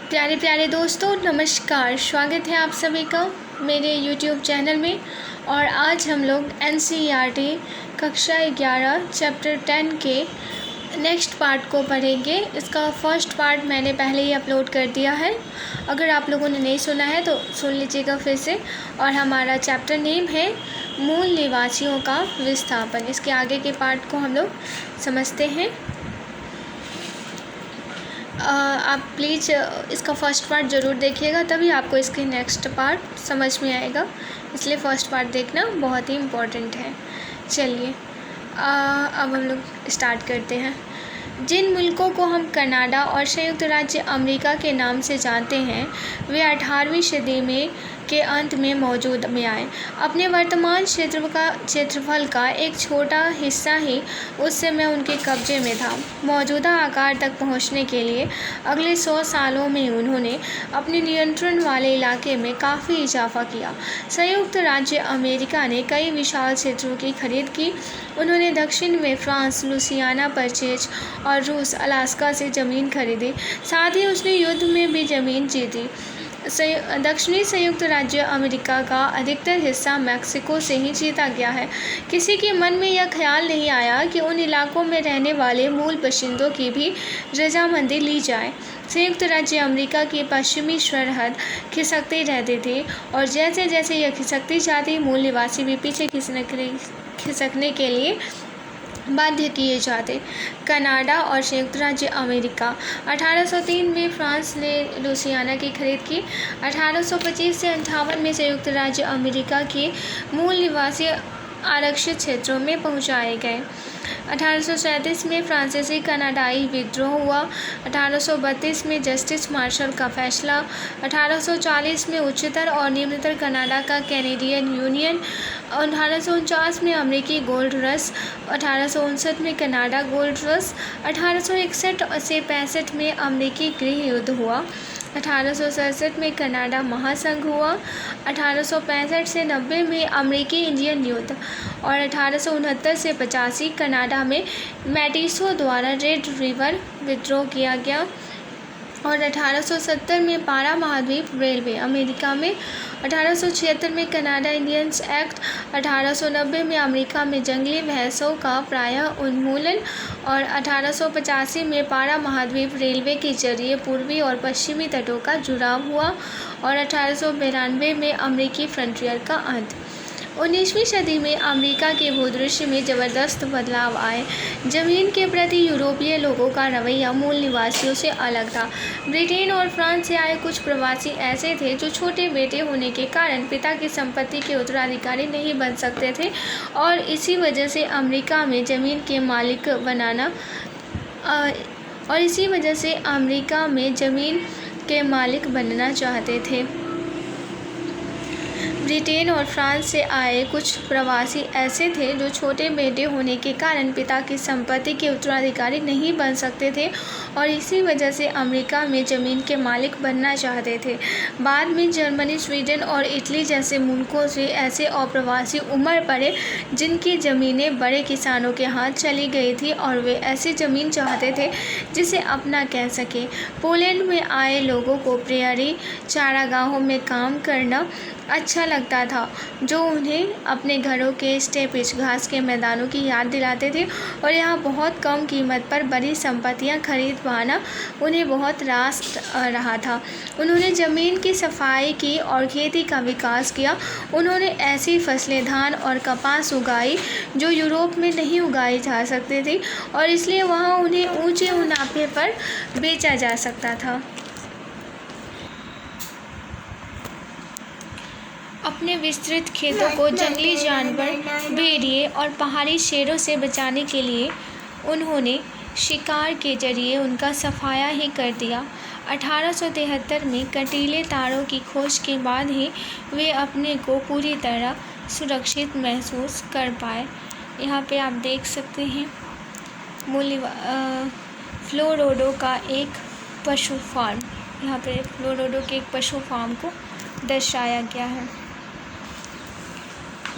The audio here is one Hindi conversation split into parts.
प्यारे प्यारे दोस्तों, नमस्कार। स्वागत है आप सभी का मेरे YouTube चैनल में। और आज हम लोग NCERT कक्षा 11 चैप्टर 10 के नेक्स्ट पार्ट को पढ़ेंगे। इसका फर्स्ट पार्ट मैंने पहले ही अपलोड कर दिया है। अगर आप लोगों ने नहीं सुना है तो सुन लीजिएगा फिर से। और हमारा चैप्टर नेम है मूल निवासियों का विस्थापन। इसके आगे के पार्ट को हम लोग समझते हैं। आप प्लीज़ इसका फ़र्स्ट पार्ट ज़रूर देखिएगा, तभी आपको इसके नेक्स्ट पार्ट समझ में आएगा। इसलिए फ़र्स्ट पार्ट देखना बहुत ही इम्पोर्टेंट है। चलिए अब हम लोग स्टार्ट करते हैं। जिन मुल्कों को हम कनाडा और संयुक्त राज्य अमेरिका के नाम से जानते हैं, वे 18वीं सदी के अंत में मौजूद में आए। अपने वर्तमान क्षेत्रफल का एक छोटा हिस्सा ही उस समय उनके कब्जे में था। मौजूदा आकार तक पहुंचने के लिए अगले 100 सालों में उन्होंने अपने नियंत्रण वाले इलाके में काफ़ी इजाफा किया। संयुक्त राज्य अमेरिका ने कई विशाल क्षेत्रों की खरीद की। उन्होंने दक्षिण में फ्रांस, लुसियाना, परचेज और रूस, अलास्का से ज़मीन खरीदी। साथ ही उसने युद्ध में भी ज़मीन जीती। दक्षिणी संयुक्त राज्य अमेरिका का अधिकतर हिस्सा मैक्सिको से ही जीता गया है। किसी के मन में यह ख्याल नहीं आया कि उन इलाकों में रहने वाले मूल बाशिंदों की भी रजामंदी ली जाए। संयुक्त राज्य अमेरिका की पश्चिमी सरहद खिसकती रहती थी, और जैसे जैसे यह खिसकती जाती, मूल निवासी भी पीछे खिसकने के लिए बाध्य किए जाते। कनाडा और संयुक्त राज्य अमेरिका। 1803 में फ्रांस ने लुसियाना की खरीद की। 1825 से 58 में संयुक्त राज्य अमेरिका के मूल निवासी आरक्षित क्षेत्रों में पहुंचाए गए। 1837 में फ्रांसीसी कनाडाई विद्रोह हुआ। 1832 में जस्टिस मार्शल का फैसला। 1840 में उच्चतर और निम्नतर कनाडा का कैनेडियन यूनियन। 1849 में अमेरिकी गोल्ड रश। 1859 में कनाडा गोल्ड रश। 1861 से 65 में अमेरिकी गृह युद्ध हुआ। 1867 में कनाडा महासंघ हुआ। 1865 से 90 में अमेरिकी इंडियन युद्ध। और 1869 से 85 कनाडा में मैटिसो द्वारा रेड रिवर विद्रोह किया गया। और 1870 में पारा महाद्वीप रेलवे अमेरिका में। 1876 में कनाडा इंडियंस एक्ट। 1890 में अमेरिका में जंगली भैंसों का प्रायः उन्मूलन। और 1885 में पारा महाद्वीप रेलवे के जरिए पूर्वी और पश्चिमी तटों का जुड़ाव हुआ। और 1892 में अमेरिकी फ्रंटियर का अंत। 19वीं सदी में अमेरिका के भूदृश्य में ज़बरदस्त बदलाव आए। ज़मीन के प्रति यूरोपीय लोगों का रवैया मूल निवासियों से अलग था। ब्रिटेन और फ्रांस से आए कुछ प्रवासी ऐसे थे जो छोटे बेटे होने के कारण पिता की संपत्ति के उत्तराधिकारी नहीं बन सकते थे, और इसी वजह से अमेरिका में ज़मीन के मालिक बनना चाहते थे। ब्रिटेन और फ्रांस से आए कुछ प्रवासी ऐसे थे जो छोटे बेटे होने के कारण पिता की संपत्ति के उत्तराधिकारी नहीं बन सकते थे, और इसी वजह से अमेरिका में ज़मीन के मालिक बनना चाहते थे। बाद में जर्मनी, स्वीडन और इटली जैसे मुल्कों से ऐसे अप्रवासी उमड़ पड़े जिनकी ज़मीनें बड़े किसानों के हाथ चली गई थी, और वे ऐसी ज़मीन चाहते थे जिसे अपना कह सके। पोलैंड में आए लोगों को प्रेयरी चारागाहों में काम करना अच्छा लगता था, जो उन्हें अपने घरों के स्टेपिश घास के मैदानों की याद दिलाते थे, और यहाँ बहुत कम कीमत पर बड़ी संपत्तियाँ खरीद पाना उन्हें बहुत रास रहा था। उन्होंने ज़मीन की सफाई की और खेती का विकास किया। उन्होंने ऐसी फसलें धान और कपास उगाई जो यूरोप में नहीं उगाई जा सकती थी, और इसलिए वहाँ उन्हें ऊंचे मुनाफे पर बेचा जा सकता था। अपने विस्तृत खेतों को जंगली जानवर, भेड़िए और पहाड़ी शेरों से बचाने के लिए उन्होंने शिकार के जरिए उनका सफाया ही कर दिया। 1873 में कंटीले तारों की खोज के बाद ही वे अपने को पूरी तरह सुरक्षित महसूस कर पाए। यहाँ पे आप देख सकते हैं फ्लोरिडा का एक पशु फार्म। यहाँ पे फ्लोरिडा के एक पशु फार्म को दर्शाया गया है।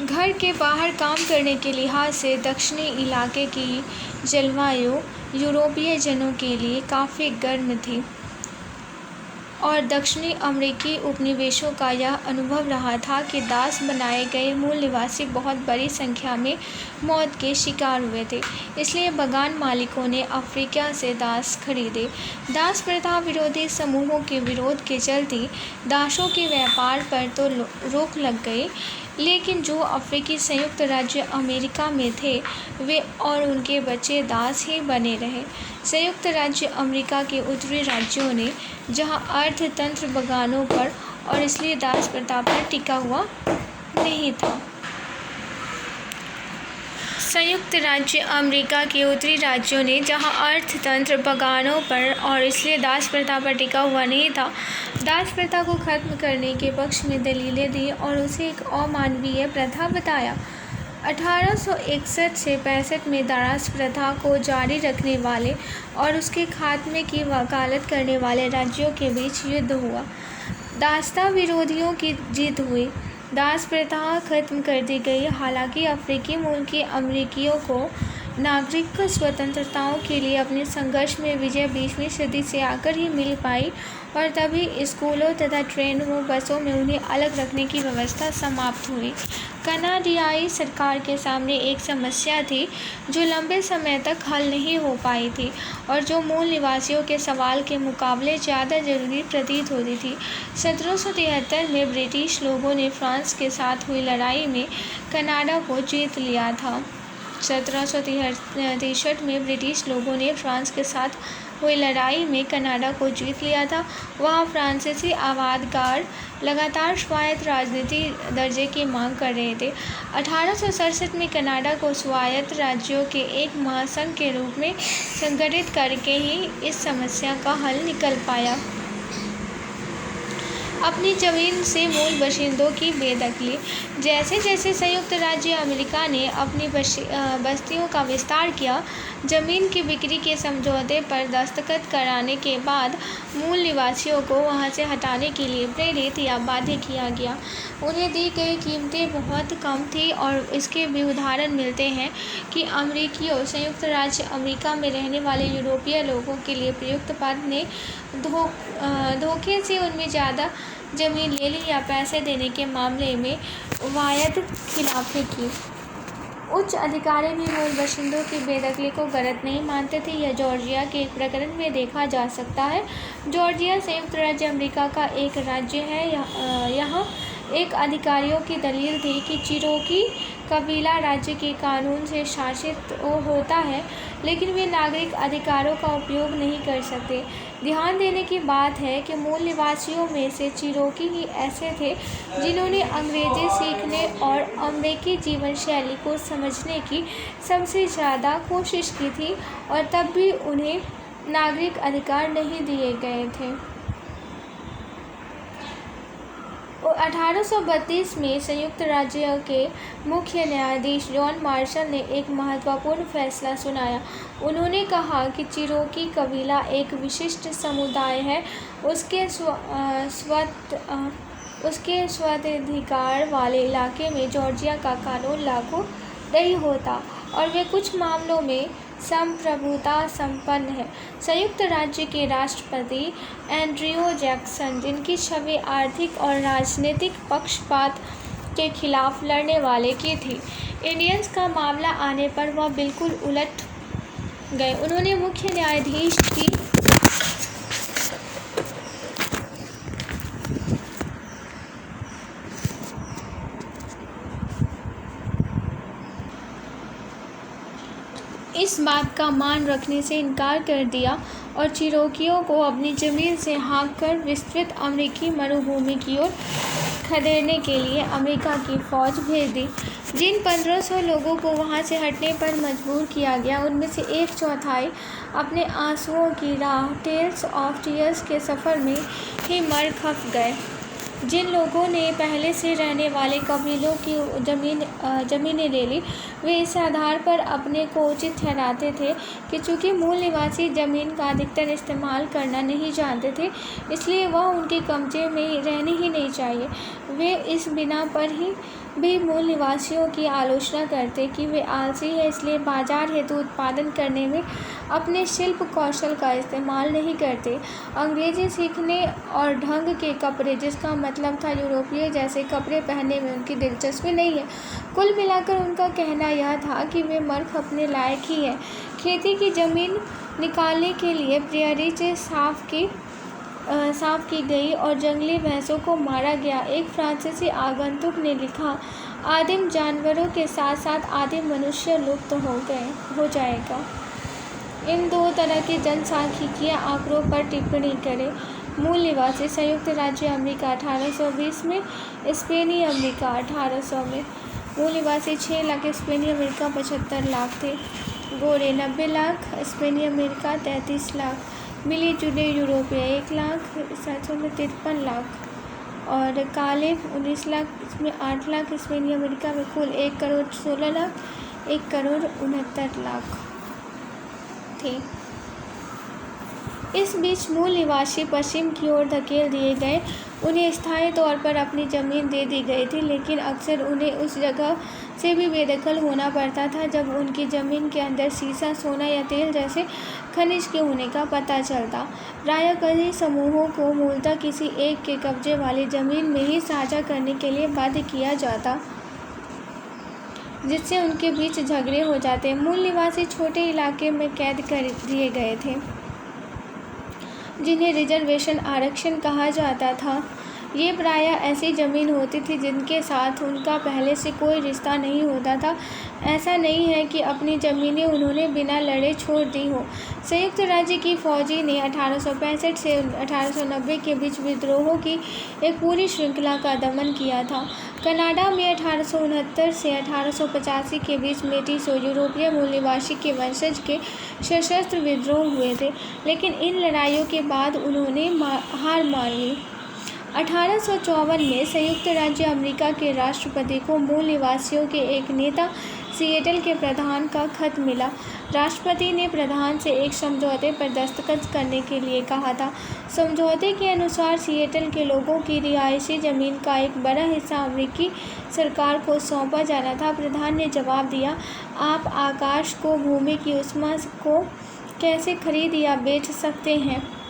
घर के बाहर काम करने के लिहाज से दक्षिणी इलाके की जलवायु यूरोपीय जनों के लिए काफ़ी गर्म थी। और दक्षिणी अमेरिकी उपनिवेशों का यह अनुभव रहा था कि दास बनाए गए मूल निवासी बहुत बड़ी संख्या में मौत के शिकार हुए थे। इसलिए बगान मालिकों ने अफ्रीका से दास खरीदे। दास प्रथा विरोधी समूहों के विरोध के चलते दासों के व्यापार पर तो रोक लग गई, लेकिन जो अफ्रीकी संयुक्त राज्य अमेरिका में थे वे और उनके बच्चे दास ही बने रहे। संयुक्त राज्य अमेरिका के उत्तरी राज्यों ने, जहां अर्थतंत्र बगानों पर और इसलिए दास प्रथा पर टिका हुआ नहीं था। संयुक्त राज्य अमेरिका के उत्तरी राज्यों ने, जहां अर्थतंत्र बगानों पर और इसलिए दास प्रथा पर टिका हुआ नहीं था, दास प्रथा को खत्म करने के पक्ष में दलीलें दी और उसे एक अमानवीय प्रथा बताया। 1861 से 65 में दास प्रथा को जारी रखने वाले और उसके खात्मे की वकालत करने वाले राज्यों के बीच युद्ध हुआ। दासता विरोधियों की जीत हुई। दास प्रथा खत्म कर दी गई। हालांकि अफ्रीकी मूल के अमेरिकियों को नागरिक स्वतंत्रताओं के लिए अपने संघर्ष में विजय 20वीं सदी से आकर ही मिल पाई और तभी स्कूलों तथा ट्रेनों बसों में उन्हें अलग रखने की व्यवस्था समाप्त हुई। कनाडियाई सरकार के सामने एक समस्या थी जो लंबे समय तक हल नहीं हो पाई थी और जो मूल निवासियों के सवाल के मुकाबले ज़्यादा जरूरी प्रतीत होती थी। 1773 में ब्रिटिश लोगों ने फ्रांस के साथ हुई लड़ाई में कनाडा को जीत लिया था। 1763 में ब्रिटिश लोगों ने फ्रांस के साथ हुई लड़ाई में कनाडा को जीत लिया था। वहाँ फ्रांसीसी आवाज़गार लगातार स्वायत्त राजनीति दर्जे की मांग कर रहे थे। 1867 में कनाडा को स्वायत्त राज्यों के एक महासंघ के रूप में संगठित करके ही इस समस्या का हल निकल पाया। अपनी ज़मीन से मूल बाशिंदों की बेदखली। जैसे जैसे संयुक्त राज्य अमेरिका ने अपनी बस्तियों का विस्तार किया, ज़मीन की बिक्री के समझौते पर दस्तखत कराने के बाद मूल निवासियों को वहां से हटाने के लिए प्रेरित या बाध्य किया गया। उन्हें दी गई कीमतें बहुत कम थी और इसके भी उदाहरण मिलते हैं कि अमेरिकियों संयुक्त राज्य अमेरिका में रहने वाले यूरोपीय लोगों के लिए प्रयुक्त पद ने धोखे से उनमें ज़्यादा ज़मीन ले ली या पैसे देने के मामले में वायद खिलाफी की। उच्च अधिकारी भी मूल बाशिंदों की बेदखली को गलत नहीं मानते थे। यह जॉर्जिया के एक प्रकरण में देखा जा सकता है। जॉर्जिया संयुक्त राज्य अमेरिका का एक राज्य है। यहाँ एक अधिकारियों की दलील थी कि चिरोकी कबीला राज्य के कानून से शासित होता है, लेकिन वे नागरिक अधिकारों का उपयोग नहीं कर सकते। ध्यान देने की बात है कि मूल निवासियों में से चिरोकी ही ऐसे थे जिन्होंने अंग्रेजी सीखने और अमेरिकी जीवन शैली को समझने की सबसे ज़्यादा कोशिश की थी और तब भी उन्हें नागरिक अधिकार नहीं दिए गए थे। 1832 में संयुक्त राज्य के मुख्य न्यायाधीश जॉन मार्शल ने एक महत्वपूर्ण फैसला सुनाया। उन्होंने कहा कि चिरोकी कबीला एक विशिष्ट समुदाय है। उसके स्वाधिकार वाले इलाके में जॉर्जिया का कानून लागू नहीं होता और वे कुछ मामलों में संप्रभुता संपन्न है। संयुक्त राज्य के राष्ट्रपति एंड्रयू जैक्सन, जिनकी छवि आर्थिक और राजनीतिक पक्षपात के खिलाफ लड़ने वाले की थी, इंडियंस का मामला आने पर वह बिल्कुल उलट गए। उन्होंने मुख्य न्यायाधीश की इस बात का मान रखने से इनकार कर दिया और चिरोकियों को अपनी ज़मीन से हाँककर विस्तृत अमेरिकी मरुभूमि की ओर खदेड़ने के लिए अमेरिका की फ़ौज भेज दी। जिन 1500 लोगों को वहां से हटने पर मजबूर किया गया, उनमें से 1/4 अपने आंसुओं की राह टेल्स ऑफ टीयर्स के सफ़र में ही मर खप गए। जिन लोगों ने पहले से रहने वाले कबीलों की ज़मीनें ले ली, वे इस आधार पर अपने को उचित ठहराते थे कि चूँकि मूल निवासी ज़मीन का अधिकतर इस्तेमाल करना नहीं जानते थे, इसलिए वह उनके कब्जे में रहनी ही नहीं चाहिए। वे इस बिना पर ही भी मूल निवासियों की आलोचना करते कि वे आलसी हैं, इसलिए बाजार हेतु उत्पादन करने में अपने शिल्प कौशल का इस्तेमाल नहीं करते। अंग्रेजी सीखने और ढंग के कपड़े, जिसका मतलब था यूरोपीय जैसे कपड़े पहनने में उनकी दिलचस्पी नहीं है। कुल मिलाकर उनका कहना यह था कि वे मूर्ख अपने लायक ही हैं। खेती की ज़मीन निकालने के लिए प्रेयरीज साफ की गई और जंगली भैंसों को मारा गया। एक फ्रांसीसी आगंतुक ने लिखा, आदिम जानवरों के साथ साथ आदिम मनुष्य लुप्त हो जाएगा। इन दो तरह के जनसांख्यिकीय आंकड़ों पर टिप्पणी करें। मूल निवासी संयुक्त राज्य अमेरिका 1820 में, स्पेनी अमेरिका 1800 में। मूल निवासी 6 लाख, स्पेनी अमेरिका 75 लाख थे। गोरे 90 लाख, स्पेनी अमेरिका 33 लाख। मिली जुले यूरोपीय 1 लाख, 700 में 53 लाख और काले 19 लाख, इसमें 8 लाख। स्पेनी अमेरिका में कुल 1 करोड़ 16 लाख, 1 करोड़ 69 लाख थे। इस बीच मूल निवासी पश्चिम की ओर धकेल दिए गए। उन्हें स्थायी तौर पर अपनी ज़मीन दे दी गई थी, लेकिन अक्सर उन्हें उस जगह से भी बेदखल होना पड़ता था जब उनकी ज़मीन के अंदर सीसा, सोना या तेल जैसे खनिज के होने का पता चलता। प्रायः कई समूहों को मूलतः किसी एक के कब्जे वाली ज़मीन में ही साझा करने के लिए बाध्य किया जाता, जिससे उनके बीच झगड़े हो जाते। मूल निवासी छोटे इलाके में कैद कर दिए गए थे, जिन्हें रिजर्वेशन आरक्षण कहा जाता था। ये प्रायः ऐसी ज़मीन होती थी जिनके साथ उनका पहले से कोई रिश्ता नहीं होता था। ऐसा नहीं है कि अपनी ज़मीनें उन्होंने बिना लड़े छोड़ दी हो। संयुक्त राज्य की फ़ौजी ने 1865 से 1890 के बीच विद्रोहों की एक पूरी श्रृंखला का दमन किया था। कनाडा में 1869 से 1885 के बीच मेटिस यूरोपीय मूल निवासी के वंशज के सशस्त्र विद्रोह हुए थे, लेकिन इन लड़ाइयों के बाद उन्होंने हार मान ली। 1854 में संयुक्त राज्य अमेरिका के राष्ट्रपति को मूल निवासियों के एक नेता सिएटल के प्रधान का खत मिला। राष्ट्रपति ने प्रधान से एक समझौते पर दस्तखत करने के लिए कहा था। समझौते के अनुसार सिएटल के लोगों की रिहायशी ज़मीन का एक बड़ा हिस्सा अमेरिकी सरकार को सौंपा जाना था। प्रधान ने जवाब दिया, आप आकाश को भूमि की ऊष्मा को कैसे खरीद या बेच सकते हैं?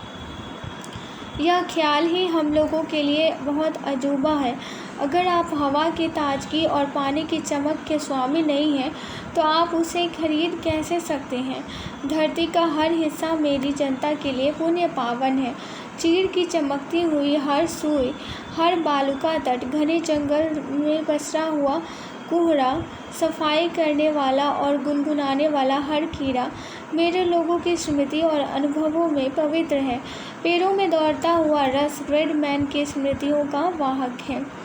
यह ख्याल ही हम लोगों के लिए बहुत अजूबा है। अगर आप हवा की ताजगी और पानी की चमक के स्वामी नहीं हैं, तो आप उसे खरीद कैसे सकते हैं? धरती का हर हिस्सा मेरी जनता के लिए पुण्य पावन है। चीड़ की चमकती हुई हर सुई, हर बालू का तट, घने जंगल में पसरा हुआ कोहरा, सफाई करने वाला और गुनगुनाने वाला हर कीड़ा मेरे लोगों की स्मृति और अनुभवों में पवित्र है। पेड़ों में दौड़ता हुआ रस रेड मैन की स्मृतियों का वाहक है।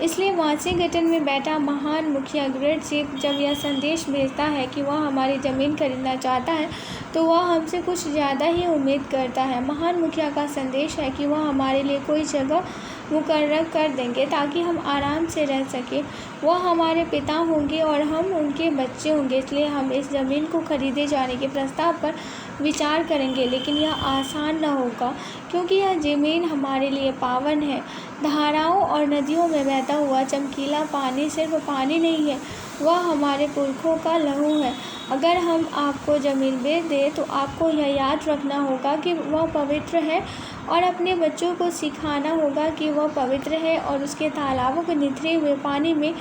इसलिए वाशिंगटन में बैठा महान मुखिया ग्रेट चीफ जब यह संदेश भेजता है कि वह हमारी ज़मीन खरीदना चाहता है, तो वह हमसे कुछ ज़्यादा ही उम्मीद करता है। महान मुखिया का संदेश है कि वह हमारे लिए कोई जगह मुकर्रर कर देंगे ताकि हम आराम से रह सकें। वह हमारे पिता होंगे और हम उनके बच्चे होंगे। इसलिए हम इस ज़मीन को खरीदे जाने के प्रस्ताव पर विचार करेंगे, लेकिन यह आसान न होगा, क्योंकि यह ज़मीन हमारे लिए पावन है। धाराओं और नदियों में बहता हुआ चमकीला पानी सिर्फ पानी नहीं है, वह हमारे पुरखों का लहू है। अगर हम आपको ज़मीन बेच दें, तो आपको यह याद रखना होगा कि वह पवित्र है और अपने बच्चों को सिखाना होगा कि वह पवित्र है। और उसके तालाबों के निथरे हुए पानी में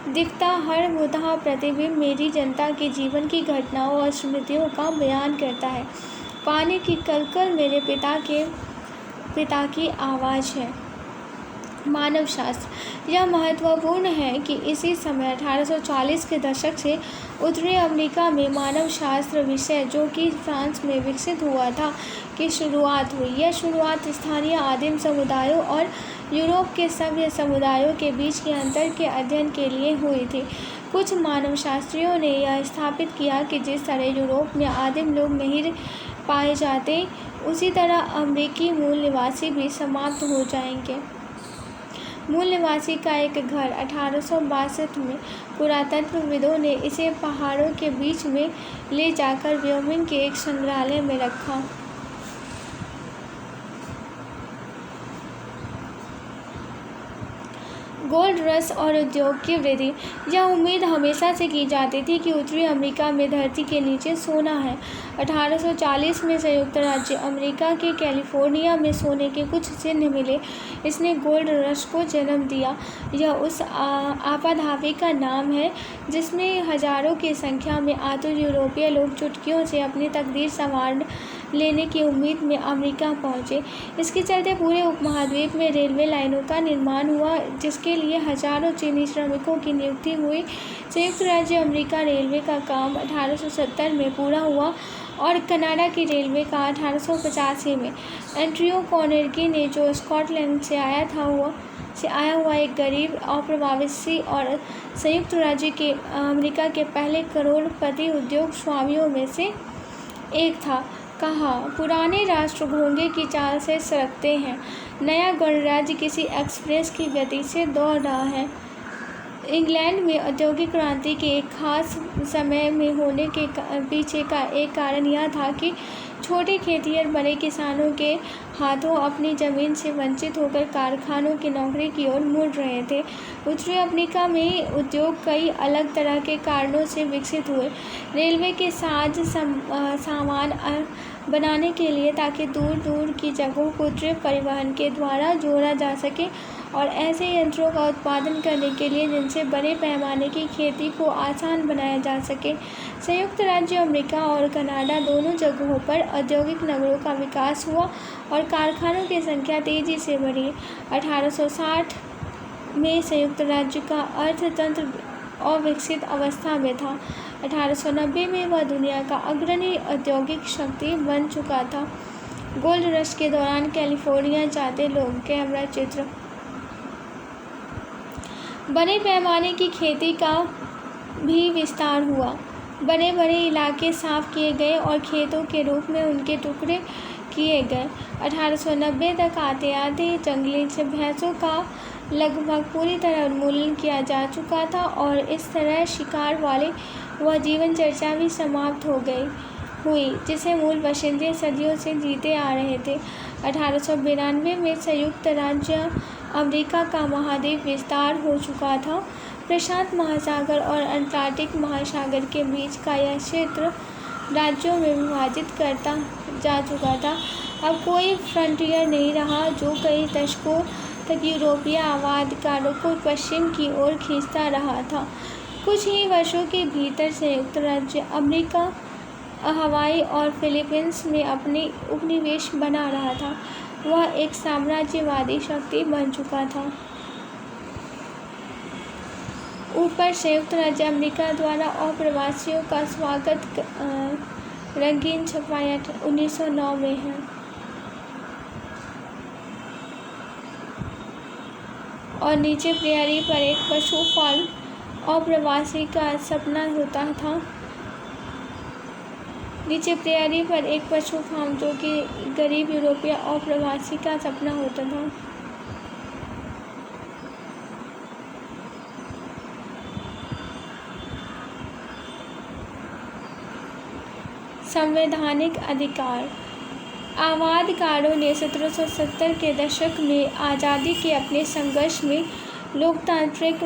दिखता हर मुद्दा प्रतिबिंब मेरी जनता के जीवन की घटनाओं और स्मृतियों का बयान करता है। पानी की कलकल मेरे पिता की आवाज़ है। मानव शास्त्र। यह महत्वपूर्ण है कि इसी समय 1840 के दशक से उत्तरी अमेरिका में मानव शास्त्र विषय, जो कि फ्रांस में विकसित हुआ था, की शुरुआत हुई। यह शुरुआत स्थानीय आदिम समुदायों और यूरोप के सभ्य समुदायों के बीच के अंतर के अध्ययन के लिए हुई थी। कुछ मानवशास्त्रियों ने यह स्थापित किया कि जिस तरह यूरोप में आदिम लोग नहीं पाए जाते, उसी तरह अमेरिकी मूल निवासी भी समाप्त हो जाएंगे। मूल निवासी का एक घर। 1862 में पुरातत्वविदों ने इसे पहाड़ों के बीच में ले जाकर व्योमिंग के एक संग्रहालय में रखा। गोल्ड रश और उद्योग की वृद्धि। यह उम्मीद हमेशा से की जाती थी कि उत्तरी अमेरिका में धरती के नीचे सोना है। 1840 में संयुक्त राज्य अमेरिका के कैलिफोर्निया में सोने के कुछ चिन्ह मिले। इसने गोल्ड रश को जन्म दिया। यह उस आपाधापी का नाम है जिसमें हजारों की संख्या में आतुर यूरोपीय लोग चुटकियों से अपनी तकदीर संवार लेने की उम्मीद में अमेरिका पहुंचे। इसके चलते पूरे उपमहाद्वीप में रेलवे लाइनों का निर्माण हुआ, जिसके लिए हजारों चीनी श्रमिकों की नियुक्ति हुई। संयुक्त राज्य अमेरिका रेलवे का काम 1870 में पूरा हुआ और कनाडा की रेलवे का 1885 में। एंड्रयू कार्नेगी ने, जो स्कॉटलैंड से आया हुआ एक गरीब अप्रवासी और संयुक्त राज्य के अमेरिका के पहले करोड़पति उद्योग स्वामियों में से एक था, कहा, पुराने राष्ट्र घोंघे की चाल से सरकते हैं, नया गणराज्य किसी एक्सप्रेस की गति से दौड़ रहा है। इंग्लैंड में औद्योगिक क्रांति के एक खास समय में होने के पीछे का एक कारण यह था कि छोटे खेतिहर बड़े किसानों के हाथों अपनी ज़मीन से वंचित होकर कारखानों की नौकरी की ओर मुड़ रहे थे। उत्तरी अमेरिका में उद्योग कई अलग तरह के कारणों से विकसित हुए। रेलवे के सामान बनाने के लिए, ताकि दूर दूर की जगहों को ट्रक परिवहन के द्वारा जोड़ा जा सके, और ऐसे यंत्रों का उत्पादन करने के लिए जिनसे बड़े पैमाने की खेती को आसान बनाया जा सके। संयुक्त राज्य अमेरिका और कनाडा दोनों जगहों पर औद्योगिक नगरों का विकास हुआ और कारखानों की संख्या तेज़ी से बढ़ी। 1860 में संयुक्त राज्य का अर्थतंत्र अविकसित अवस्था में था। 1890 में वह दुनिया का अग्रणी औद्योगिक शक्ति बन चुका था। गोल्ड रश के दौरान कैलिफोर्निया जाते लोग कैमरा चित्र। बड़े पैमाने की खेती का भी विस्तार हुआ। बड़े बड़े इलाके साफ किए गए और खेतों के रूप में उनके टुकड़े किए गए। 1890 तक आते आते जंगली भैंसों का लगभग पूरी तरह उन्मूलन किया जा चुका था और इस तरह शिकार वाले वह जीवन चर्चा भी समाप्त हुई जिसे मूल बाशिंदे सदियों से जीते आ रहे थे। 1892 में संयुक्त राज्य अमेरिका का महाद्वीप विस्तार हो चुका था। प्रशांत महासागर और अटलांटिक महासागर के बीच का यह क्षेत्र राज्यों में विभाजित करता जा चुका था। अब कोई फ्रंटियर नहीं रहा जो कई दशकों तक यूरोपीय आबादकारों को पश्चिम की ओर खींचता रहा था। कुछ ही वर्षों के भीतर संयुक्त राज्य अमेरिका हवाई और फिलीपींस में अपने उपनिवेश बना रहा था। वह एक साम्राज्यवादी शक्ति बन चुका था। ऊपर संयुक्त राज्य अमेरिका द्वारा अप्रवासियों का स्वागत रंगीन छपाई 1909 में है। और नीचे प्रेयरी पर एक पशु फार्म अप्रवासी का सपना होता था। नीचे प्रेयरी पर एक पशु फार्म जो कि गरीब यूरोपीय अप्रवासी का सपना होता था। संवैधानिक अधिकार। आबादकारों ने 1770 के दशक में आज़ादी के अपने संघर्ष में लोकतांत्रिक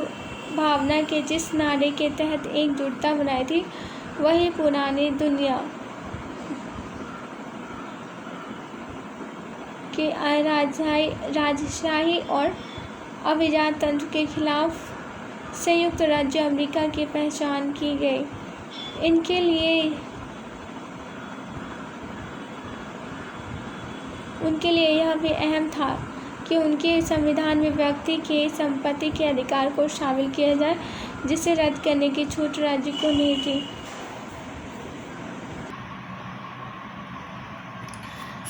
भावना के जिस नारे के तहत एकजुटता बनाई थी, वही पुरानी दुनिया के राजशाही और अभिजात तंत्र के खिलाफ संयुक्त राज्य अमेरिका की पहचान की गई। उनके लिए यह भी अहम था कि उनके संविधान में व्यक्ति के संपत्ति के अधिकार को शामिल किया जाए, जिसे रद्द करने की छूट राज्य को नहीं थी।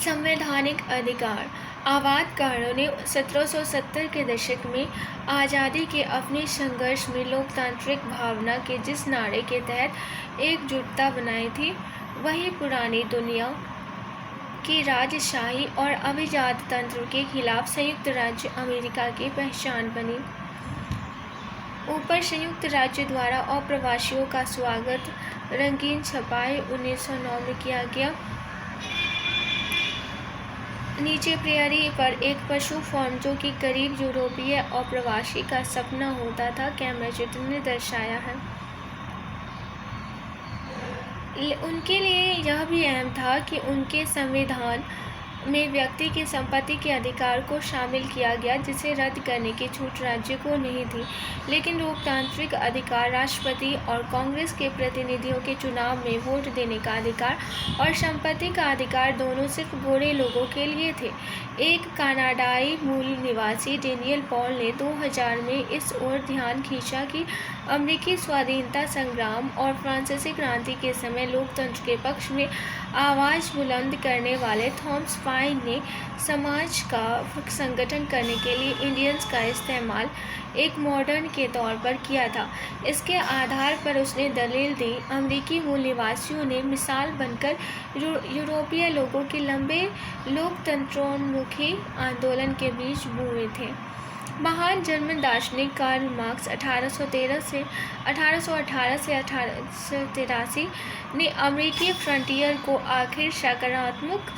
संवैधानिक अधिकार। आबादकारों ने 1770 के दशक में आज़ादी के अपने संघर्ष में लोकतांत्रिक भावना के जिस नारे के तहत एकजुटता बनाई थी, वही पुरानी दुनिया की राजशाही और अभिजात तंत्र के खिलाफ संयुक्त राज्य अमेरिका की पहचान बनी। ऊपर संयुक्त राज्य द्वारा अप्रवासियों का स्वागत रंगीन छपाई 1909 में किया गया। नीचे प्रेयरी पर एक पशु फार्म जो कि गरीब यूरोपीय अप्रवासी का सपना होता था, कैम्ब्रिज ने दर्शाया है। उनके लिए यह भी अहम था कि उनके संविधान में व्यक्ति की संपत्ति के अधिकार को शामिल किया गया, जिसे रद्द करने की छूट राज्य को नहीं थी। लेकिन लोकतांत्रिक अधिकार, राष्ट्रपति और कांग्रेस के प्रतिनिधियों के चुनाव में वोट देने का अधिकार और संपत्ति का अधिकार दोनों सिर्फ गोरे लोगों के लिए थे। एक कनाडाई मूल निवासी डेनियल पॉल ने 2000 में इस ओर ध्यान खींचा कि अमेरिकी स्वाधीनता संग्राम और फ्रांसीसी क्रांति के समय लोकतंत्र के पक्ष में आवाज़ बुलंद करने वाले थॉमस पाइन ने समाज का संगठन करने के लिए इंडियंस का इस्तेमाल एक मॉडर्न के तौर पर किया था। इसके आधार पर उसने दलील दी, अमेरिकी मूल निवासियों ने मिसाल बनकर यूरोपीय लोगों के लंबे लोकतंत्रोन्मुखी आंदोलन के बीच बुए थे। महान जर्मन दार्शनिक कार्ल मार्क्स 1818 से 1883 ने अमेरिकी फ्रंटियर को आखिर सकारात्मक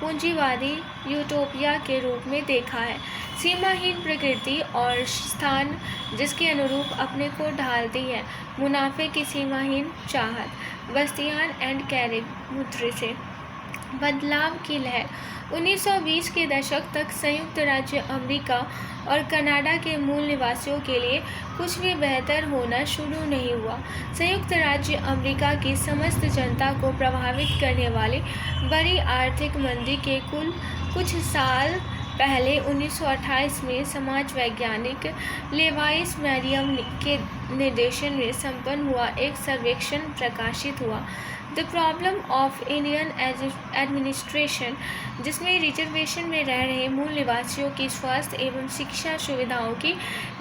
पूंजीवादी यूटोपिया के रूप में देखा है। सीमाहीन प्रकृति और स्थान जिसके अनुरूप अपने को ढालती है, मुनाफे की सीमाहीन चाहत, बस्तियान एंड कैरिब मुद्रे से बदलाव की लहर। 1920 के दशक तक संयुक्त राज्य अमेरिका और कनाडा के मूल निवासियों के लिए कुछ भी बेहतर होना शुरू नहीं हुआ। संयुक्त राज्य अमेरिका की समस्त जनता को प्रभावित करने वाली बड़ी आर्थिक मंदी के कुछ साल पहले 1928 में समाज वैज्ञानिक लेवाइस मैरियम के निर्देशन में संपन्न हुआ एक सर्वेक्षण प्रकाशित हुआ, the problem of Indian administration, जिसमें रिजर्वेशन में रह रहे मूल निवासियों की स्वास्थ्य एवं शिक्षा सुविधाओं की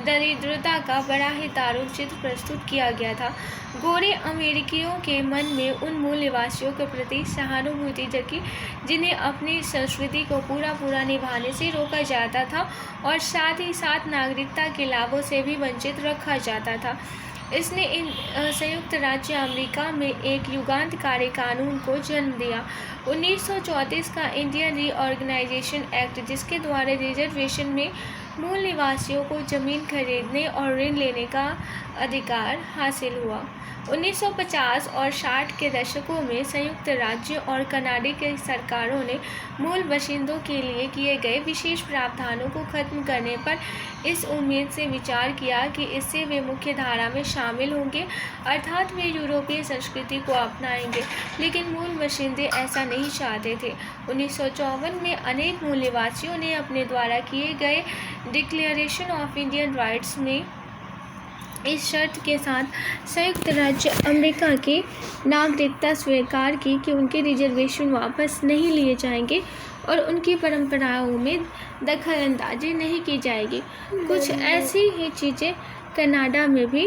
दरिद्रता का बड़ा ही दारुण चित्र प्रस्तुत किया गया था। गोरे अमेरिकियों के मन में उन मूल निवासियों के प्रति सहानुभूति जगी जिन्हें अपनी संस्कृति को पूरा निभाने से रोका जाता था और साथ ही साथ नागरिकता के लाभों से भी वंचित रखा जाता था। इसने संयुक्त राज्य अमेरिका में एक युगांतकारी कानून को जन्म दिया, 1934 का इंडियन रीऑर्गेनाइजेशन एक्ट, जिसके द्वारा रिजर्वेशन में मूल निवासियों को ज़मीन खरीदने और ऋण लेने का अधिकार हासिल हुआ। 1950 और 60 के दशकों में संयुक्त राज्य और कनाडा की सरकारों ने मूल बाशिंदों के लिए किए गए विशेष प्रावधानों को खत्म करने पर इस उम्मीद से विचार किया कि इससे वे मुख्य धारा में शामिल होंगे, अर्थात वे यूरोपीय संस्कृति को अपनाएंगे। लेकिन मूल बाशिंदे ऐसा नहीं चाहते थे। 1954 में अनेक मूल निवासियों ने अपने द्वारा किए गए डिक्लेरेशन ऑफ इंडियन राइट्स में इस शर्त के साथ संयुक्त राज्य अमेरिका की नागरिकता स्वीकार की कि उनके रिजर्वेशन वापस नहीं लिए जाएंगे और उनकी परंपराओं में दखलअंदाजी नहीं की जाएगी। कुछ ऐसी ही चीज़ें कनाडा में भी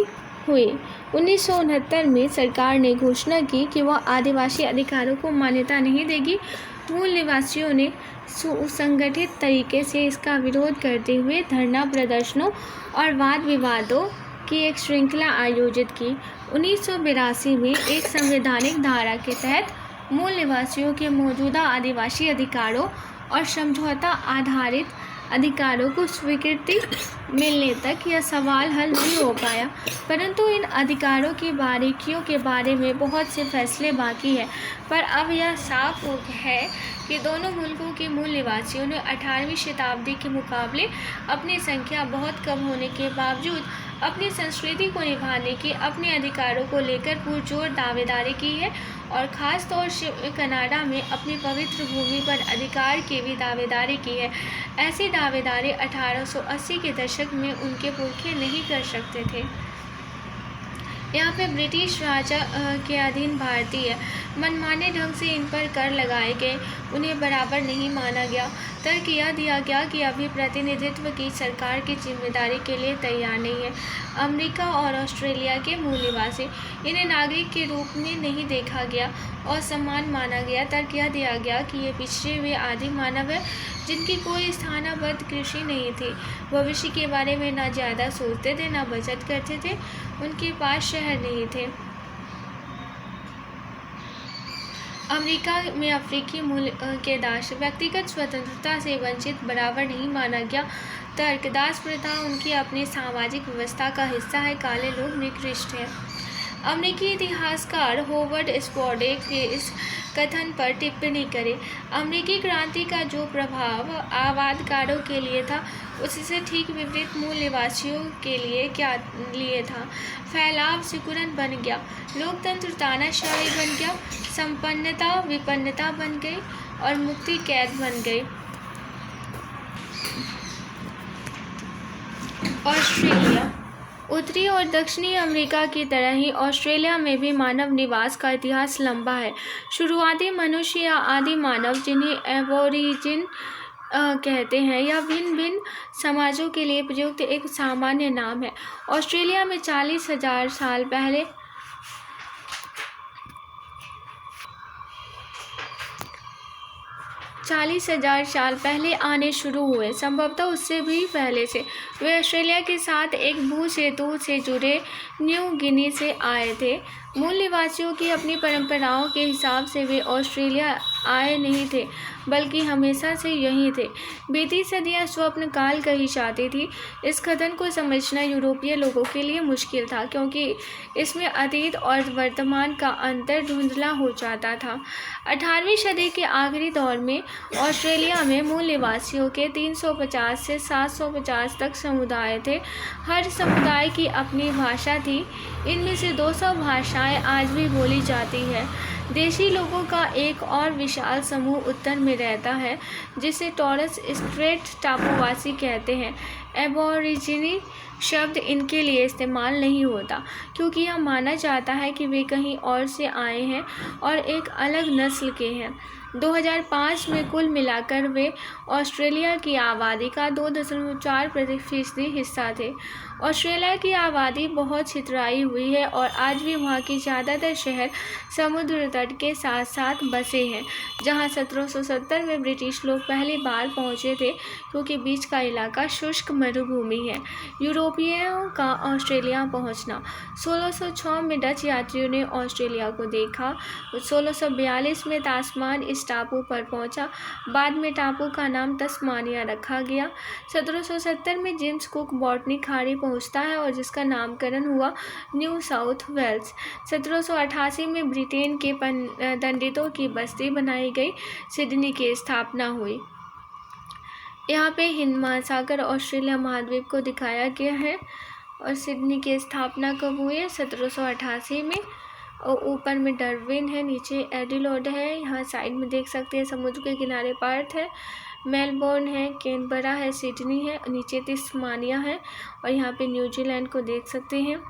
हुई। 1969 में सरकार ने घोषणा की कि वह आदिवासी अधिकारों को मान्यता नहीं देगी। मूल निवासियों ने सुसंगठित तरीके से इसका विरोध करते हुए धरना प्रदर्शनों और वाद विवादों की एक श्रृंखला आयोजित की। 1982 में एक संवैधानिक धारा के तहत मूल निवासियों के मौजूदा आदिवासी अधिकारों और समझौता आधारित अधिकारों को स्वीकृति मिलने तक यह सवाल हल नहीं हो पाया, परंतु इन अधिकारों की बारीकियों के बारे में बहुत से फैसले बाकी है। पर अब यह साफ हो गया है कि दोनों मुल्कों के मूल निवासियों ने 18वीं शताब्दी के मुकाबले अपनी संख्या बहुत कम होने के बावजूद अपनी संस्कृति को निभाने की, अपने अधिकारों को लेकर पुरजोर दावेदारी की है और ख़ास तौर से कनाडा में अपनी पवित्र भूमि पर अधिकार की भी दावेदारी की है। ऐसी दावेदारी 1880 के दशक में उनके पुरखे नहीं कर सकते थे। यहाँ पे ब्रिटिश राजा के अधीन भारतीय मनमाने ढंग से इन पर कर लगाए गए, उन्हें बराबर नहीं माना गया। तर्क यह दिया गया कि अभी प्रतिनिधित्व की सरकार की जिम्मेदारी के लिए तैयार नहीं है। अमेरिका और ऑस्ट्रेलिया के मूल निवासी, इन्हें नागरिक के रूप में नहीं देखा गया और समान माना गया। तर्क यह दिया गया कि ये पिछड़े हुए आदिम मानव हैं जिनकी कोई स्थानबद्ध कृषि नहीं थी, भविष्य के बारे में न ज़्यादा सोचते थे, न बचत करते थे, उनके पास शहर नहीं थे। अमेरिका में अफ्रीकी मूल के दास व्यक्तिगत स्वतंत्रता से वंचित बराबर नहीं माना गया। तर्क दास प्रथा उनकी अपनी सामाजिक व्यवस्था का हिस्सा है, काले लोग निकृष्ट हैं। अमेरिकी इतिहासकार होवर्ड स्पॉडे के इस कथन पर टिप्पणी करें। अमेरिकी क्रांति का जो प्रभाव आबादकारों के लिए था, उससे ठीक विपरीत मूल निवासियों के लिए था। फैलाव सिकुड़न बन गया, लोकतंत्र तानाशाही बन गया, संपन्नता विपन्नता बन गई और मुक्ति कैद बन गई। ऑस्ट्रेलिया। उत्तरी और दक्षिणी अमेरिका की तरह ही ऑस्ट्रेलिया में भी मानव निवास का इतिहास लंबा है। शुरुआती मनुष्य या आदि मानव, जिन्हें एबोरिजिन कहते हैं, यह भिन्न भिन्न समाजों के लिए प्रयुक्त एक सामान्य नाम है। ऑस्ट्रेलिया में 40,000 साल पहले आने शुरू हुए, संभवतः उससे भी पहले से। वे ऑस्ट्रेलिया के साथ एक भू सेतु से जुड़े न्यू गिनी से आए थे। मूल निवासियों की अपनी परंपराओं के हिसाब से वे ऑस्ट्रेलिया आए नहीं थे, बल्कि हमेशा से यहीं थे। बीती सदियां स्वप्न काल कही जाती थी। इस कथन को समझना यूरोपीय लोगों के लिए मुश्किल था, क्योंकि इसमें अतीत और वर्तमान का अंतर धुंधला हो जाता था। 18वीं सदी के आखिरी दौर में ऑस्ट्रेलिया में मूल निवासियों के 350 से 750 तक समुदाय थे। हर समुदाय की अपनी भाषा थी। इनमें से 200 भाषाएं आज भी बोली जाती है। देशी लोगों का एक और विशाल समूह उत्तर में रहता है, जिसे टॉरस स्ट्रेट टापुवासी कहते हैं। एबोरिजिनी शब्द इनके लिए इस्तेमाल नहीं होता, क्योंकि यह माना जाता है कि वे कहीं और से आए हैं और एक अलग नस्ल के हैं। 2005 में कुल मिलाकर वे ऑस्ट्रेलिया की आबादी का 2.4% हिस्सा थे। ऑस्ट्रेलिया की आबादी बहुत छितराई हुई है और आज भी वहाँ के ज़्यादातर शहर समुद्र तट के साथ साथ बसे हैं, जहाँ 1770 में ब्रिटिश लोग पहली बार पहुँचे थे, क्योंकि बीच का इलाका शुष्क मरुभूमि है। यूरोपियों का ऑस्ट्रेलिया पहुँचना। 1606 में डच यात्रियों ने ऑस्ट्रेलिया को देखा। 1642 में तास्मान इस टापू पर पहुँचा। बाद में टापू का नाम तस्मानिया रखा गया। 1770 में जेम्स कुक बॉटनी खाड़ी पहुँचता है और जिसका नामकरण हुआ न्यू साउथ वेल्स। 1788 में ब्रिटेन के पंडितों की बस्ती बनाई गई। सिडनी की स्थापना हुई। यहाँ पे हिंद महासागर ऑस्ट्रेलिया महाद्वीप को दिखाया गया है। और सिडनी की स्थापना कब हुई है? 1788 में। और ऊपर में डार्विन है, नीचे एडिलेड है, यहाँ साइड में देख सकते हैं समुद्र के किनारे पर्थ है, मेलबोर्न है, कैनबरा है, सिडनी है, नीचे तस्मानिया है और यहाँ पे न्यूजीलैंड को देख सकते हैं।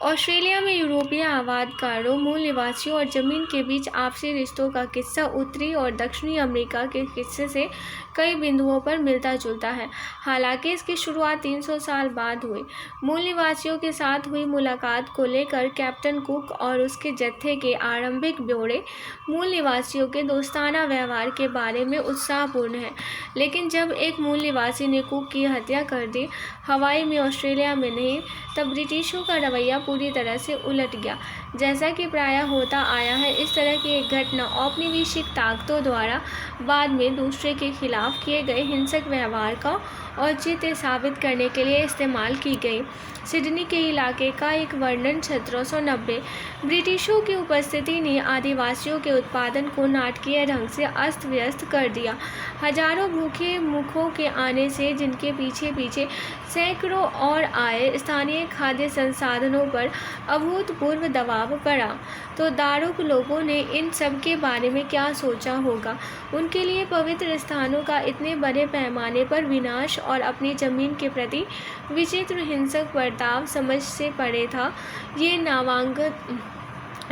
ऑस्ट्रेलिया में यूरोपीय आबादकारों, मूल निवासियों और ज़मीन के बीच आपसी रिश्तों का किस्सा उत्तरी और दक्षिणी अमेरिका के किस्से से कई बिंदुओं पर मिलता जुलता है। हालांकि इसकी शुरुआत 300 साल बाद हुई। मूल निवासियों के साथ हुई मुलाकात को लेकर कैप्टन कुक और उसके जत्थे के आरंभिक ब्यौरे मूल निवासियों के दोस्ताना व्यवहार के बारे में उत्साहपूर्ण है। लेकिन जब एक मूल निवासी ने कुक की हत्या कर दी, हवाई में, ऑस्ट्रेलिया में नहीं, तब ब्रिटिशों का रवैया पूरी तरह से उलट गया। जैसा कि प्रायः होता आया है, इस तरह की एक घटना औपनिवेशिक ताकतों द्वारा बाद में दूसरे के खिलाफ किए गए हिंसक व्यवहार का औचित्य साबित करने के लिए इस्तेमाल की गई। सिडनी के इलाके का एक वर्णन 1790। ब्रिटिशों की उपस्थिति ने आदिवासियों के उत्पादन को नाटकीय ढंग से अस्त व्यस्त कर दिया। हजारों भूखे मुखों के आने से, जिनके पीछे पीछे सैकड़ों और आए, स्थानीय खाद्य संसाधनों पर अभूतपूर्व दबाव पड़ा। तो दारुक लोगों ने इन सब के बारे में क्या सोचा होगा? उनके लिए पवित्र स्थानों का इतने बड़े पैमाने पर विनाश और अपनी ज़मीन के प्रति विचित्र हिंसक बर्ताव समझ से परे था। ये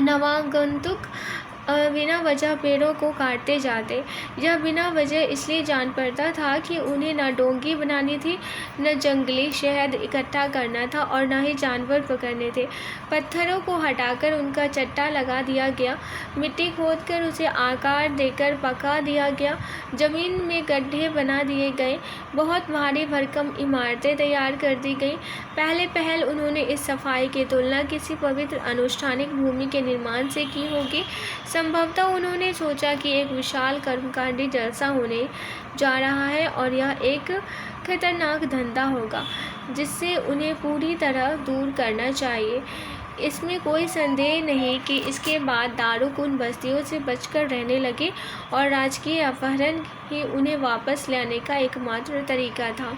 नवागंतुक बिना वजह पेड़ों को काटते जाते। यह बिना वजह इसलिए जान पड़ता था कि उन्हें न डोंगी बनानी थी, न जंगली शहद इकट्ठा करना था और न ही जानवर पकड़ने थे। पत्थरों को हटाकर उनका चट्टा लगा दिया गया, मिट्टी खोदकर उसे आकार देकर पका दिया गया, जमीन में गड्ढे बना दिए गए, बहुत भारी भरकम इमारतें तैयार कर दी गई। पहल उन्होंने इस सफाई की तुलना किसी पवित्र अनुष्ठानिक भूमि के निर्माण से की होगी। संभवतः उन्होंने सोचा कि एक विशाल कर्मकांडी जलसा होने जा रहा है और यह एक खतरनाक धंधा होगा जिससे उन्हें पूरी तरह दूर करना चाहिए। इसमें कोई संदेह नहीं कि इसके बाद दारूकुन बस्तियों से बचकर रहने लगे और राजकीय अपहरण ही उन्हें वापस लाने का एकमात्र तरीका था।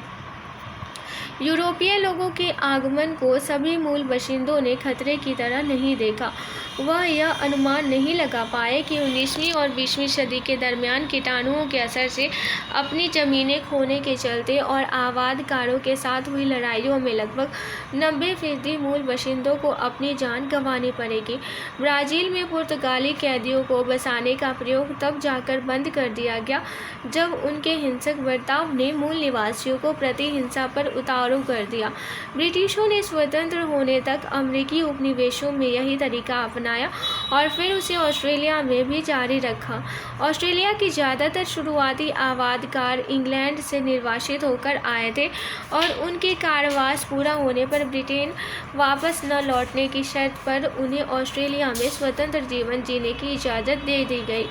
यूरोपीय लोगों के आगमन को सभी मूल बाशिंदों ने खतरे की तरह नहीं देखा। वह यह अनुमान नहीं लगा पाए कि 19वीं और 20वीं सदी के दरमियान कीटाणुओं के असर से अपनी ज़मीनें खोने के चलते और आबादकारों के साथ हुई लड़ाइयों में लगभग 90% मूल बाशिंदों को अपनी जान गंवानी पड़ेगी। ब्राज़ील में पुर्तगाली कैदियों को बसाने का प्रयोग तब जाकर बंद कर दिया गया जब उनके हिंसक बर्ताव ने मूल निवासियों को प्रतिहिंसा पर उतारू कर दिया। ब्रिटिशों ने स्वतंत्र होने तक अमेरिकी उपनिवेशों में यही तरीका अपनाया और फिर उसे ऑस्ट्रेलिया में भी जारी रखा। ऑस्ट्रेलिया की ज़्यादातर शुरुआती आबादकार इंग्लैंड से निर्वासित होकर आए थे और उनके कारावास पूरा होने पर ब्रिटेन वापस न लौटने की शर्त पर उन्हें ऑस्ट्रेलिया में स्वतंत्र जीवन जीने की इजाज़त दे दी गई।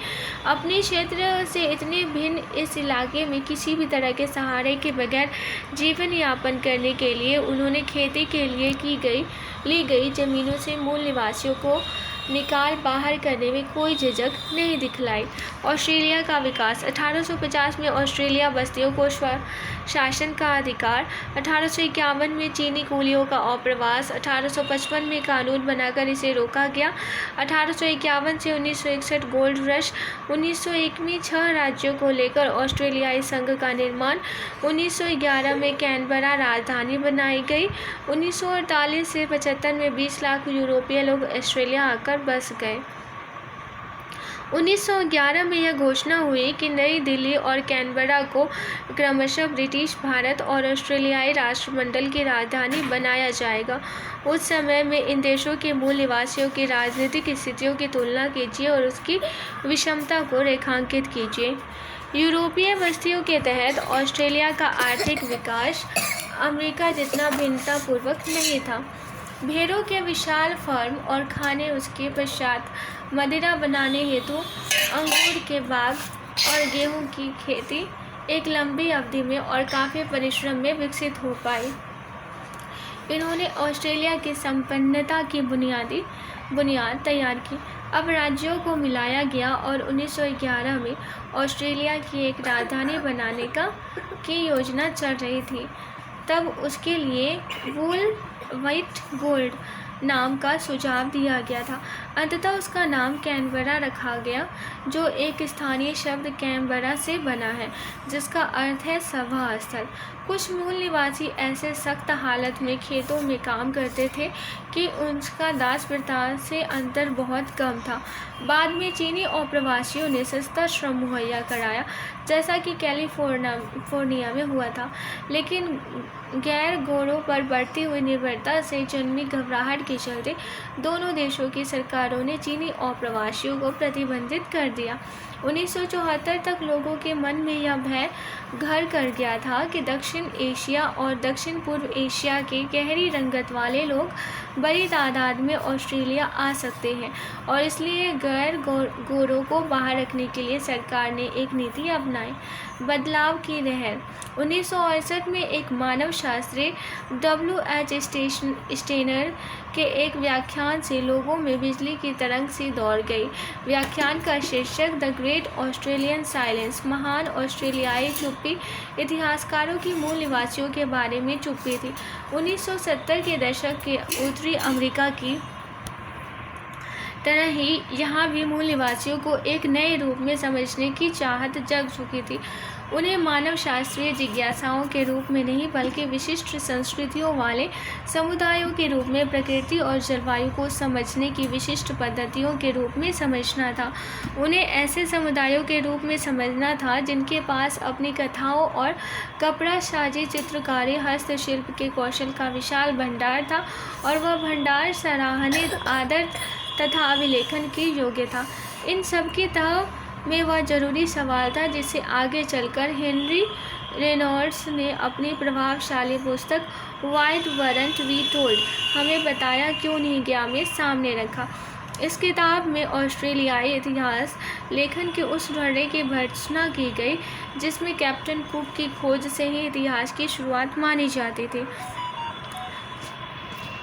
अपने क्षेत्र से इतने भिन्न इस इलाके में किसी भी तरह के सहारे के बगैर जीवन यापन करने के लिए उन्होंने खेती के लिए ली गई ज़मीनों से मूल निवासियों को निकाल बाहर करने में कोई झिझक नहीं दिखलाई। ऑस्ट्रेलिया का विकास 1850 में ऑस्ट्रेलिया बस्तियों को शासन का अधिकार, 1851 में चीनी कूलियों का अप्रवास, 1855 में कानून बनाकर इसे रोका गया, 1851 से 1961 गोल्ड रश, 1901 में 6 राज्यों को लेकर ऑस्ट्रेलियाई संघ का निर्माण, 1911 में कैनबरा राजधानी बनाई गई, 1948 से 75 में 20 लाख यूरोपीय लोग ऑस्ट्रेलिया आकर बस गए। 1911 में यह घोषणा हुई कि नई दिल्ली और कैनबरा को क्रमशः ब्रिटिश भारत और ऑस्ट्रेलियाई राष्ट्रमंडल की राजधानी बनाया जाएगा। उस समय में इन देशों के मूल निवासियों की राजनीतिक स्थितियों की तुलना कीजिए और उसकी विषमता को रेखांकित कीजिए। यूरोपीय बस्तियों के तहत ऑस्ट्रेलिया का आर्थिक विकास अमेरिका जितना भिन्नतापूर्वक नहीं था। भेड़ों के विशाल फार्म और खाने, उसके पश्चात मदिरा बनाने हेतु अंगूर के बाग और गेहूं की खेती एक लंबी अवधि में और काफ़ी परिश्रम में विकसित हो पाई। इन्होंने ऑस्ट्रेलिया की संपन्नता की बुनियाद तैयार की। अब राज्यों को मिलाया गया और 1911 में ऑस्ट्रेलिया की एक राजधानी बनाने की योजना चल रही थी। तब उसके लिए वुल वाइट गोल्ड नाम का सुझाव दिया गया था। अंततः उसका नाम कैनबरा रखा गया, जो एक स्थानीय शब्द कैनबरा से बना है, जिसका अर्थ है सभा स्थल। कुछ मूल निवासी ऐसे सख्त हालत में खेतों में काम करते थे कि उनका दास प्रथा से अंतर बहुत कम था। बाद में चीनी और प्रवासियों ने सस्ता श्रम मुहैया कराया, जैसा कि कैलिफोर्निया में हुआ था, लेकिन गैर गोरों पर बढ़ती हुई निर्भरता से जन्मी घबराहट के चलते दोनों देशों की सरकारों ने चीनी और प्रवासियों को प्रतिबंधित कर दिया। 1974 तक लोगों के मन में यह भय घर कर गया था कि दक्षिण एशिया और दक्षिण पूर्व एशिया के गहरी रंगत वाले लोग बड़ी तादाद में ऑस्ट्रेलिया आ सकते हैं और इसलिए गैर गोरों को बाहर रखने के लिए सरकार ने एक नीति अपनाई। बदलाव की लहर 1968 में एक मानव शास्त्री W.H. स्टेनर के एक व्याख्यान से लोगों में बिजली की तरंग सी दौड़ गई। व्याख्यान का शीर्षक द ग्रेट ऑस्ट्रेलियन साइलेंस, महान ऑस्ट्रेलियाई चुप्पी, इतिहासकारों की मूल निवासियों के बारे में चुप्पी थी। 1970 के दशक के उत्तरी अमेरिका की तरह ही यहाँ भी मूल निवासियों को एक नए रूप में समझने की चाहत जग चुकी थी। उन्हें मानव शास्त्रीय जिज्ञासाओं के रूप में नहीं बल्कि विशिष्ट संस्कृतियों वाले समुदायों के रूप में प्रकृति और जलवायु को समझने की विशिष्ट पद्धतियों के रूप में समझना था। उन्हें ऐसे समुदायों के रूप में समझना था जिनके पास अपनी कथाओं और कपड़ा साजी, चित्रकारी, हस्तशिल्प के कौशल का विशाल भंडार था और वह भंडार सराहनीय, आदर तथा अभिलेखन के योग्य था। इन सब की तह में वह जरूरी सवाल था जिसे आगे चलकर हेनरी रेनॉल्ड्स ने अपनी प्रभावशाली पुस्तक वाई वरंट वी टोल्ड हमें बताया क्यों नहीं गया में सामने रखा। इस किताब में ऑस्ट्रेलियाई इतिहास लेखन के उस ढर्रे की भर्त्सना की गई जिसमें कैप्टन कुक की खोज से ही इतिहास की शुरुआत मानी जाती थी।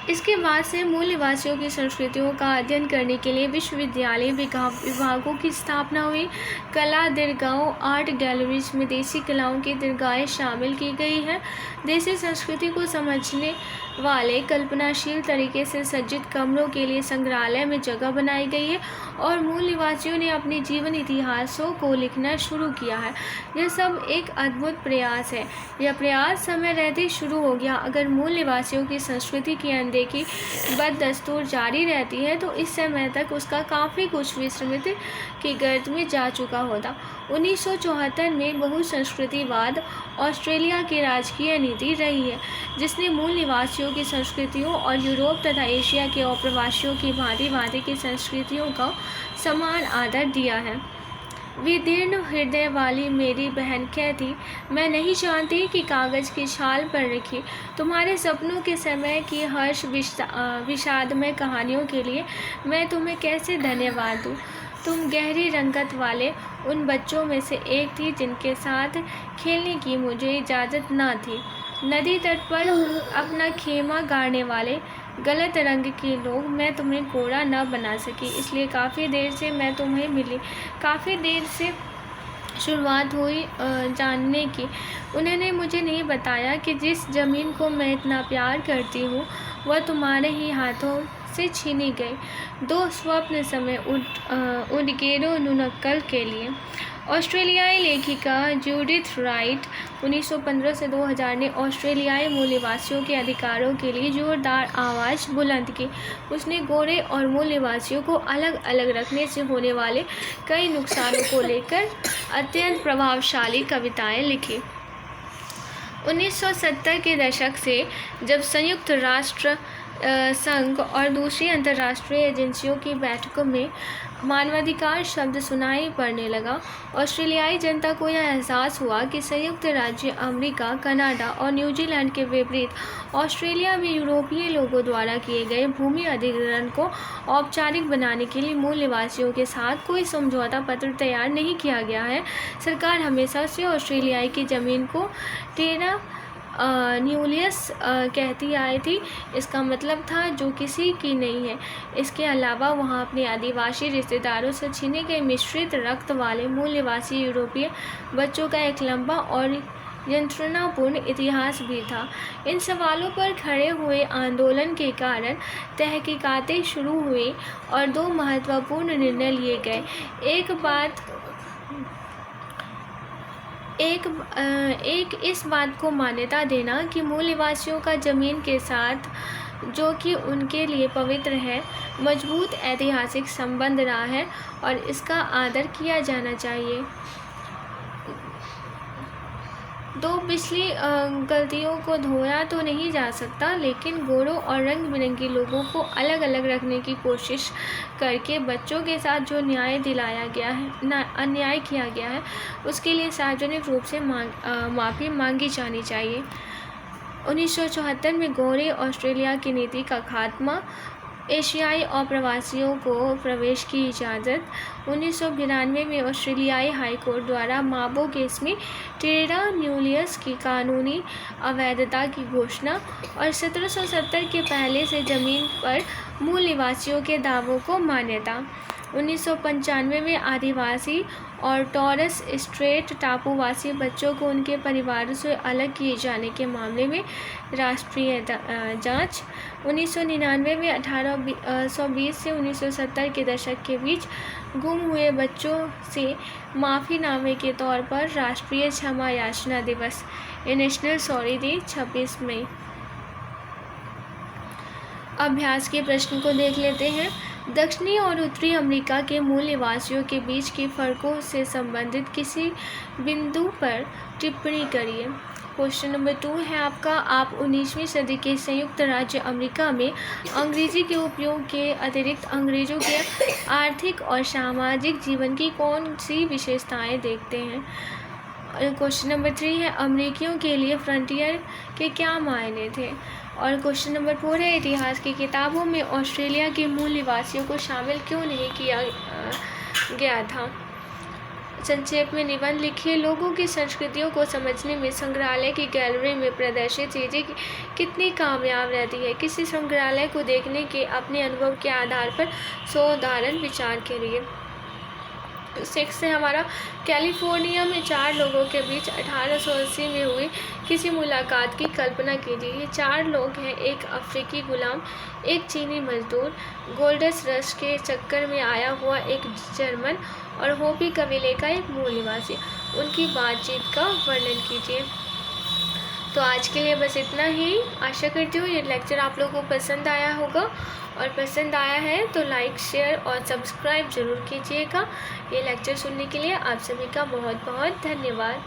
इसके बाद से मूल निवासियों की संस्कृतियों का अध्ययन करने के लिए विश्वविद्यालय विभागों की स्थापना हुई। कला दीर्घाओं, आर्ट गैलरीज में देसी कलाओं की दीर्घाएँ शामिल की गई हैं। देसी संस्कृति को समझने वाले कल्पनाशील तरीके से सज्जित कमरों के लिए संग्रहालय में जगह बनाई गई है और मूल निवासियों ने अपने जीवन इतिहासों को लिखना शुरू किया है। यह सब एक अद्भुत प्रयास है। यह प्रयास समय रहते शुरू हो गया। अगर मूल निवासियों की संस्कृति की अनदेखी बददस्तूर जारी रहती है तो इस समय तक उसका काफ़ी कुछ विस्मृति की गर्त में जा चुका होता। 1974 में बहुसंस्कृतिवाद ऑस्ट्रेलिया की राजकीय नीति रही है जिसने मूल निवासियों की संस्कृतियों और यूरोप तथा एशिया के अप्रवासियों की भांति भांति की संस्कृतियों का समान आदर दिया है। विदीर्ण हृदय वाली मेरी बहन कहती, मैं नहीं जानती कि कागज़ की छाल पर रखी तुम्हारे सपनों के समय की हर्ष विषादमय कहानियों के लिए मैं तुम्हें कैसे धन्यवाद दूँ। तुम गहरी रंगत वाले उन बच्चों में से एक थी जिनके साथ खेलने की मुझे इजाज़त न थी। नदी तट पर अपना खेमा गाड़ने वाले गलत रंग के लोग। मैं तुम्हें गोरा न बना सकी, इसलिए काफ़ी देर से मैं तुम्हें मिली। काफ़ी देर से शुरुआत हुई जानने की। उन्होंने मुझे नहीं बताया कि जिस ज़मीन को मैं इतना प्यार करती हूँ वह तुम्हारे ही हाथों से छीनी गई। 2 स्वप्न समय उडगेरो नुनक्कल के लिए। ऑस्ट्रेलियाई लेखिका जूडिथ राइट 1915 से 2000 ने ऑस्ट्रेलियाई मूल निवासियों के अधिकारों के लिए जोरदार आवाज़ बुलंद की। उसने गोरे और मूल निवासियों को अलग अलग रखने से होने वाले कई नुकसानों को लेकर अत्यंत प्रभावशाली कविताएं लिखी। 1970 के दशक से जब संयुक्त राष्ट्र संघ और दूसरी अंतर्राष्ट्रीय एजेंसियों की बैठकों में मानवाधिकार शब्द सुनाई पड़ने लगा, ऑस्ट्रेलियाई जनता को यह एहसास हुआ कि संयुक्त राज्य अमेरिका, कनाडा और न्यूजीलैंड के विपरीत ऑस्ट्रेलिया में यूरोपीय लोगों द्वारा किए गए भूमि अधिग्रहण को औपचारिक बनाने के लिए मूल निवासियों के साथ कोई समझौता पत्र तैयार नहीं किया गया है। सरकार हमेशा से ऑस्ट्रेलियाई की ज़मीन को टेरा न्यूलियस कहती आई थी। इसका मतलब था जो किसी की नहीं है। इसके अलावा वहाँ अपने आदिवासी रिश्तेदारों से छीने गए मिश्रित रक्त वाले मूल निवासी यूरोपीय बच्चों का एक लंबा और यंत्रणापूर्ण इतिहास भी था। इन सवालों पर खड़े हुए आंदोलन के कारण तहकीकातें शुरू हुई और 2 महत्वपूर्ण निर्णय लिए गए। एक इस बात को मान्यता देना कि मूल निवासियों का ज़मीन के साथ, जो कि उनके लिए पवित्र है, मजबूत ऐतिहासिक संबंध रहा है और इसका आदर किया जाना चाहिए। 2 पिछली गलतियों को धोया तो नहीं जा सकता, लेकिन गोरों और रंग बिरंगी लोगों को अलग अलग रखने की कोशिश करके बच्चों के साथ जो अन्याय किया गया है उसके लिए सार्वजनिक रूप से माफ़ी मांगी जानी चाहिए। 1974 में गोरे ऑस्ट्रेलिया की नीति का खात्मा, एशियाई अप्रवासियों को प्रवेश की इजाज़त। 1992 में ऑस्ट्रेलियाई हाई कोर्ट द्वारा माबो केस में टेरा न्यूलियस की कानूनी अवैधता की घोषणा और 1770 के पहले से ज़मीन पर मूल निवासियों के दावों को मान्यता। 1995 में आदिवासी और टॉरस स्ट्रेट टापुवासी बच्चों को उनके परिवारों से अलग किए जाने के मामले में राष्ट्रीय जांच। 1999 में 1820 से 1970 के दशक के बीच गुम हुए बच्चों से माफ़ीनामे के तौर पर राष्ट्रीय क्षमा याचना दिवस, नेशनल सॉरी डे, 26 मई। अभ्यास के प्रश्न को देख लेते हैं। दक्षिणी और उत्तरी अमेरिका के मूल निवासियों के बीच के फ़र्कों से संबंधित किसी बिंदु पर टिप्पणी करिए। क्वेश्चन नंबर 2 है आपका, आप 19वीं सदी के संयुक्त राज्य अमेरिका में अंग्रेजी के उपयोग के अतिरिक्त अंग्रेज़ों के आर्थिक और सामाजिक जीवन की कौन सी विशेषताएं देखते हैं। क्वेश्चन नंबर 3 है, अमेरिकियों के लिए फ्रंटियर के क्या मायने थे। और क्वेश्चन नंबर 4 है, इतिहास की किताबों में ऑस्ट्रेलिया के मूल निवासियों को शामिल क्यों नहीं किया गया था। संक्षेप में निबंध लिखिए। लोगों की संस्कृतियों को समझने में संग्रहालय की गैलरी में प्रदर्शित चीज़ें कितनी कामयाब रहती है। किसी संग्रहालय को देखने के अपने अनुभव के आधार पर 100 उदाहरण विचार करिए। 6 है हमारा, कैलिफोर्निया में 4 लोगों के बीच 1880 में हुई किसी मुलाकात की कल्पना कीजिए। ये 4 लोग हैं, एक अफ्रीकी गुलाम, एक चीनी मजदूर, गोल्डस रश के चक्कर में आया हुआ एक जर्मन और होपी कबीले का एक मूल निवासी। उनकी बातचीत का वर्णन कीजिए। तो आज के लिए बस इतना ही। आशा करती हूँ ये लेक्चर आप लोगों को पसंद आया होगा, और पसंद आया है तो लाइक, शेयर और सब्सक्राइब ज़रूर कीजिएगा। ये लेक्चर सुनने के लिए आप सभी का बहुत बहुत धन्यवाद।